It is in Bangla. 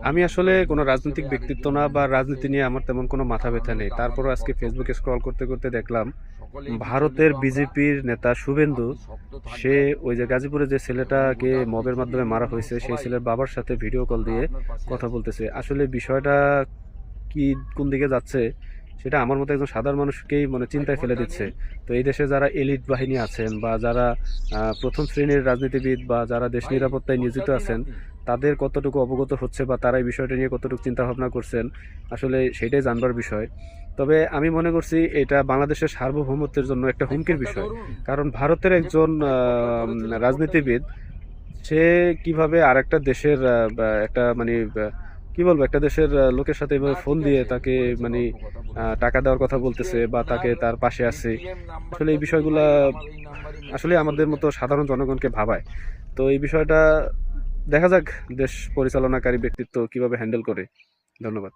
আমি আসলে কোনো রাজনৈতিক ব্যক্তিত্ব না বা রাজনীতি নিয়ে আমার তেমন কোনো মাথা ব্যথা নেই। তারপরও আজকে ফেসবুকে স্ক্রল করতে করতে দেখলাম ভারতের বিজেপির নেতা শুভেন্দু, সে ওই যে গাজীপুরে যে ছেলেটাকে মবের মাধ্যমে মারা হয়েছে সেই ছেলের বাবার সাথে ভিডিও কল দিয়ে কথা বলতেছে। আসলে বিষয়টা কি কোন দিকে যাচ্ছে সেটা আমার মতো একজন সাধারণ মানুষকেই মানে চিন্তায় ফেলে দিচ্ছে। তো এই দেশে যারা এলিট বাহিনী আছেন বা যারা প্রথম শ্রেণীর রাজনীতিবিদ বা যারা দেশ নিরাপত্তায় নিয়োজিত আছেন, তাদের কতটুকু অবগত হচ্ছে বা তারা এই বিষয়টা নিয়ে কতটুকু চিন্তা ভাবনা করছেন, আসলে সেটাই জানবার বিষয়। তবে আমি মনে করছি এটা বাংলাদেশের সার্বভৌমত্বের জন্য একটা হুমকির বিষয়। কারণ ভারতের একজন রাজনীতিবিদ, সে কিভাবে আরেকটা দেশের বা একটা মানে কি বলবো, একটা দেশের লোকের সাথে এভাবে ফোন দিয়ে তাকে মানে টাকা দেওয়ার কথা বলতেছে বা তাকে তার পাশে আছে। আসলে এই বিষয়গুলা আসলে আমাদের মতো সাধারণ জনগণকে ভাবায়। তো এই বিষয়টা দেখা যাক দেশ পরিচালনাকারী ব্যক্তিত্ব কিভাবে হ্যান্ডেল করে। ধন্যবাদ।